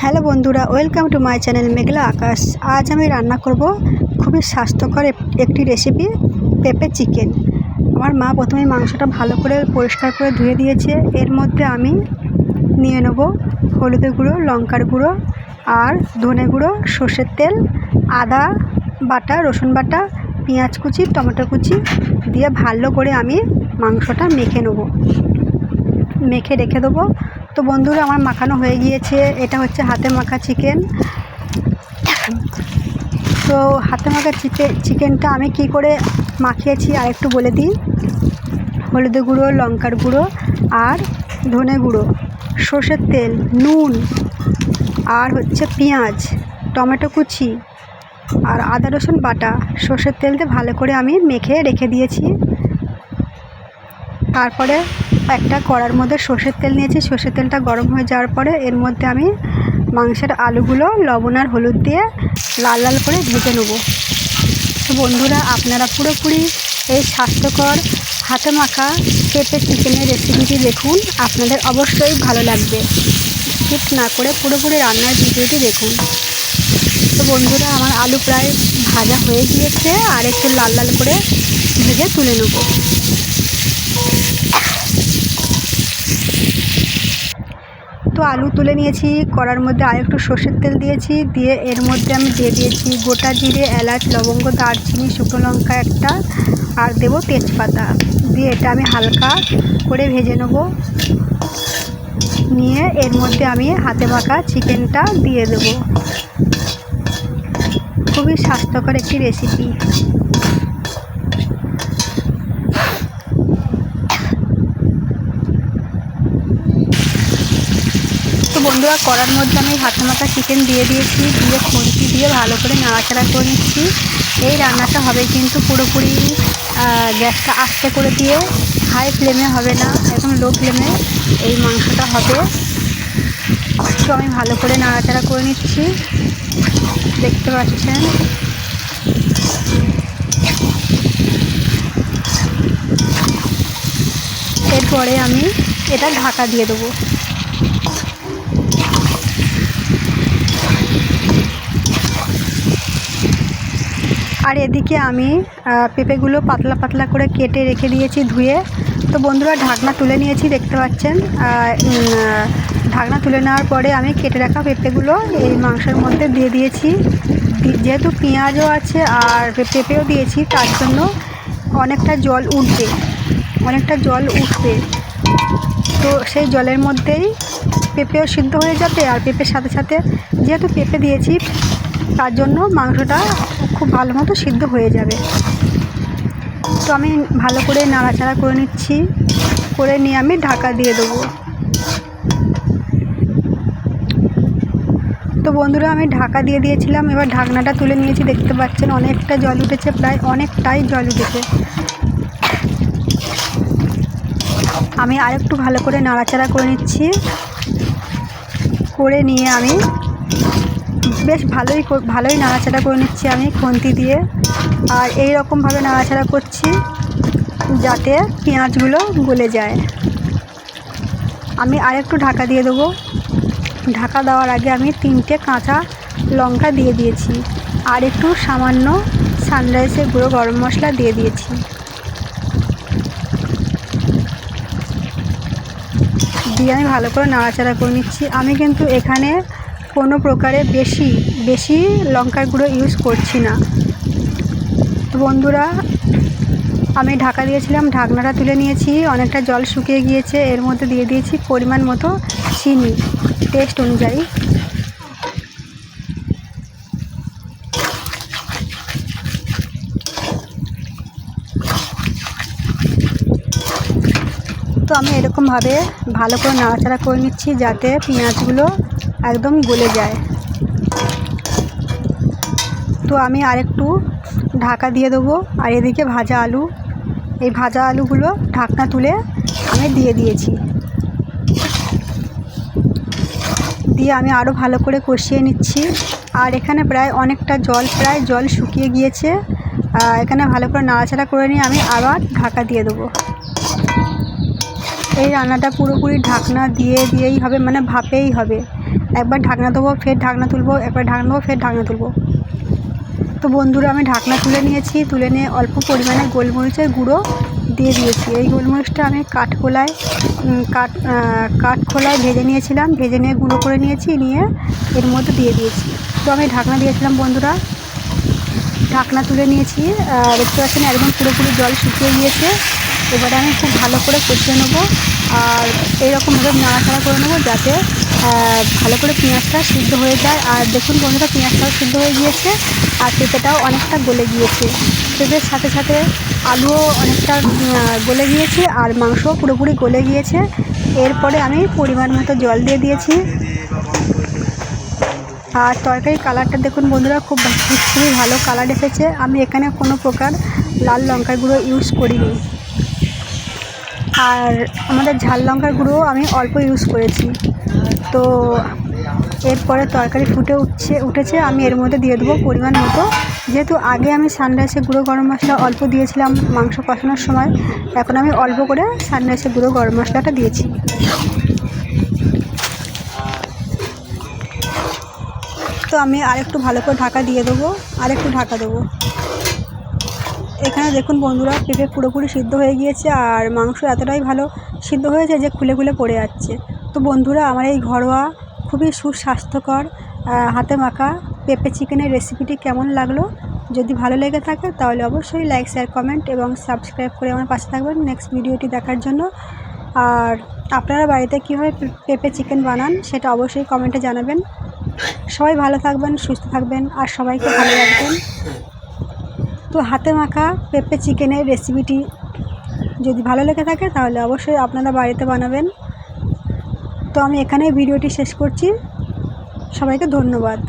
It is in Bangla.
হ্যালো বন্ধুরা, ওয়েলকাম টু মাই চ্যানেল মেঘলা আকাশ। আজ আমি রান্না করব খুবই স্বাস্থ্যকর একটি রেসিপি, পেঁপে চিকেন। আমার মা প্রথমে মাংসটা ভালো করে পরিষ্কার করে ধুয়ে দিয়েছে। এর মধ্যে আমি নিয়ে নেব হলুদের গুঁড়ো, লঙ্কার গুঁড়ো আর ধনে গুঁড়ো, সর্ষের তেল, আদা বাটা, রসুন বাটা, পেঁয়াজ কুচি, টমেটো কুচি দিয়ে ভালো করে আমি মাংসটা মেখে রেখে দেবো। তো বন্ধুরা, আমার মাখানো হয়ে গিয়েছে। এটা হচ্ছে হাতে মাখা চিকেন। তো হাতে মাখা চিকেনটা আমি কি করে মাখিয়েছি আর একটু বলে দিই। হলুদের গুঁড়ো, লঙ্কার গুঁড়ো আর ধনে গুঁড়ো, সর্ষের তেল, নুন আর হচ্ছে পেঁয়াজ, টমেটো কুচি আর আদা রসুন বাটা, সর্ষের তেল দিয়ে ভালো করে আমি মেখে রেখে দিয়েছি। তারপরে একটা কড়ার মধ্যে সর্ষের তেল নিয়েছি। সর্ষের তেলটা গরম হয়ে যাওয়ার পরে এর মধ্যে আমি মাংসের আলুগুলো লবণ আর হলুদ দিয়ে লাল লাল করে ভেজে নেব। তো বন্ধুরা, আপনারা পুরোপুরি এই স্বাস্থ্যকর হাতে মাখা পেঁপে চিকেনের রেসিপিটি দেখুন, আপনাদের অবশ্যই ভালো লাগবে। স্কিপ না করে পুরোপুরি রান্নার ভিডিওটি দেখুন। তো বন্ধুরা, আমার আলু প্রায় ভাজা হয়ে গিয়েছে, আর একটু লাল লাল করে ভেজে তুলে নেব। তো আলু তুলে নিয়েছি। কড়ার মধ্যে আরেকটু সর্ষের তেল দিয়েছি, দিয়ে এর মধ্যে আমি দিয়ে দিয়েছি গোটা জিরে, এলাচ, লবঙ্গ, দারচিনি, শুকনো লঙ্কা একটা, আর দেবো তেজপাতা। দিয়ে এটা আমি হালকা করে ভেজে নেব। নিয়ে এর মধ্যে আমি হাতে মাখা চিকেনটা দিয়ে দেব। খুবই স্বাস্থ্যকর একটি রেসিপি। তো বন্ধুরা, কড়ার মধ্যে আমি হাতে মাখা চিকেন দিয়ে দিয়েছি। দিয়ে খুন্তি দিয়ে ভালো করে নাড়াচাড়া করে নিচ্ছি। এই রান্নাটা হবে কিন্তু পুরোপুরি গ্যাসটা আস্তে করে দিয়ে, হাই ফ্লেমে হবে না, একদম লো ফ্লেমে এই মাংসটা হবে। তো আমি ভালো করে নাড়াচাড়া করে নিচ্ছি, দেখতে পাচ্ছেন। এরপরে আমি এটা ঢাকা দিয়ে দেবো। আর এদিকে আমি পেঁপেগুলো পাতলা পাতলা করে কেটে রেখে দিয়েছি ধুয়ে। তো বন্ধুরা, ঢাকনা তুলে নিয়েছি, দেখতে পাচ্ছেন। ঢাকনা তুলে নেওয়ার পরে আমি কেটে রাখা পেঁপেগুলো এই মাংসের মধ্যে দিয়ে দিয়েছি। যেহেতু পেঁয়াজও আছে আর পেঁপেও দিয়েছি, তার জন্য অনেকটা জল উঠবে। তো সেই জলের মধ্যেই পেঁপেও সিদ্ধ হয়ে যাবে, আর পেঁপের সাথে সাথে যেহেতু পেঁপে দিয়েছি, তার জন্য মাংসটা খুব ভালো মতো সিদ্ধ হয়ে যাবে। তো আমি ভালো করে নাড়াচাড়া করে নিচ্ছি, করে নিয়ে আমি ঢাকা দিয়ে দেবো। তো বন্ধুরা, আমি ঢাকা দিয়ে দিয়েছিলাম। এবার ঢাকনাটা তুলে নিয়েছি, দেখতে পাচ্ছেন অনেকটা জল উঠেছে, প্রায় অনেকটাই জল উঠেছে। আমি আরেকটু ভালো করে নাড়াচাড়া করে নিচ্ছি, করে নিয়ে আমি বেশ ভালোই নাড়াচাড়া করে নিচ্ছি আমি খুন্তি দিয়ে। আর এই রকমভাবে নাড়াচাড়া করছি যাতে পেঁয়াজগুলো গলে যায়। আমি আরেকটু ঢাকা দিয়ে দেবো। ঢাকা দেওয়ার আগে আমি 3টে কাঁচা লঙ্কা দিয়ে দিয়েছি, আর একটু সামান্য সানরাইসের গুঁড়ো গরম মশলা দিয়ে দিয়েছি। দিয়ে আমি ভালো করে নাড়াচাড়া করে নিচ্ছি। আমি কিন্তু এখানে কোনো প্রকারে বেশি লঙ্কার গুঁড়ো ইউজ করছি না। তো বন্ধুরা, আমি ঢাকা দিয়েছিলাম, ঢাকনাটা তুলে নিয়েছি, অনেকটা জল শুকিয়ে গিয়েছে। এর মধ্যে দিয়ে দিয়েছি পরিমাণ মতো চিনি, টেস্ট অনুযায়ী। তো আমি এরকমভাবে ভালো করে নাড়াচাড়া করে নিচ্ছি যাতে পেঁয়াজগুলো একদম গলে যায়। তো আমি আরেকটু ঢাকা দিয়ে দেবো। আর এদিকে এই ভাজা আলুগুলো ঢাকনা তুলে আমি দিয়ে দিয়েছি। দিয়ে আমি আরও ভালো করে কষিয়ে নিচ্ছি। আর এখানে অনেকটা জল শুকিয়ে গিয়েছে। এখানে ভালো করে নাড়াচাড়া করে নিয়ে আমি আবার ঢাকা দিয়ে দেবো। এই রান্নাটা পুরোপুরি ঢাকনা দিয়েই হবে, মানে ভাপেই হবে। একবার ঢাকনা দেবো, ফের ঢাকনা তুলবো, একবার ঢাকনা দেবো, ফের ঢাকনা তুলবো। তো বন্ধুরা আমি ঢাকনা তুলে নিয়েছি, তুলে নিয়ে অল্প পরিমাণে গোলমরিচের গুঁড়ো দিয়ে দিয়েছি। এই গোলমরিচটা আমি কাঠখোলায় ভেজে নিয়েছিলাম, ভেজে নিয়ে গুঁড়ো করে নিয়েছি, নিয়ে এর মধ্যে দিয়ে দিয়েছি। তো আমি ঢাকনা দিয়েছিলাম বন্ধুরা, ঢাকনা তুলে নিয়েছি। দেখতে পাচ্ছেন একদম পুরোপুরি জল শুকিয়ে গিয়েছে। এবারে আমি খুব ভালো করে কষিয়ে নেবো, আর এইরকমভাবে নাড়াচাড়া করে নেবো যাতে ভালো করে পেঁয়াজটা সিদ্ধ হয়ে যায়। আর দেখুন বন্ধুরা, পেঁয়াজটাও সিদ্ধ হয়ে গিয়েছে আর পেঁপেটাও অনেকটা গলে গিয়েছে। পেঁপের সাথে সাথে আলুও অনেকটা গলে গিয়েছে আর মাংসও পুরোপুরি গলে গিয়েছে। এরপরে আমি পরিমাণ মতো জল দিয়ে দিয়েছি। আর তরকারির কালারটা দেখুন বন্ধুরা, খুবই ভালো কালার এসেছে। আমি এখানে কোনো প্রকার লাল লঙ্কার গুঁড়ো ইউজ করিনি, আর আমাদের ঝাল লঙ্কার গুঁড়োও আমি অল্প ইউজ করেছি। তো এরপরে তরকারি উঠেছে, আমি এর মধ্যে দিয়ে দেবো পরিমাণ মতো। যেহেতু আগে আমি সানরাইসের গুঁড়ো গরম মশলা অল্প দিয়েছিলাম মাংস কষানোর সময়, এখন আমি অল্প করে সানরাইসের গুঁড়ো গরম মশলাটা দিয়েছি। তো আমি আরেকটু ভালো করে ঢাকা দিয়ে দেবো, আরেকটু ঢাকা দেবো। এখানে দেখুন বন্ধুরা, পেঁপে পুরোপুরি সিদ্ধ হয়ে গিয়েছে আর মাংস এতটাই ভালো সিদ্ধ হয়েছে যে খুলে খুলে পড়ে যাচ্ছে। তো বন্ধুরা, আমার এই ঘরোয়া খুবই সুস্বাস্থ্যকর হাতে মাখা পেঁপে চিকেনের রেসিপিটি কেমন লাগলো? যদি ভালো লেগে থাকে তাহলে অবশ্যই লাইক, শেয়ার, কমেন্ট এবং সাবস্ক্রাইব করে আমার পাশে থাকবেন নেক্সট ভিডিওটি দেখার জন্য। আর আপনারা বাড়িতে কীভাবে পেঁপে চিকেন বানান সেটা অবশ্যই কমেন্টে জানাবেন। সবাই ভালো থাকবেন, সুস্থ থাকবেন আর সবাইকে ভালো রাখবেন। তো হাতে মাখা পেঁপে চিকেনের রেসিপিটি যদি ভালো লেগে থাকে তাহলে অবশ্যই আপনারা বাড়িতে বানাবেন। তো আমি এখানেই ভিডিওটি শেষ করছি। সবাইকে ধন্যবাদ।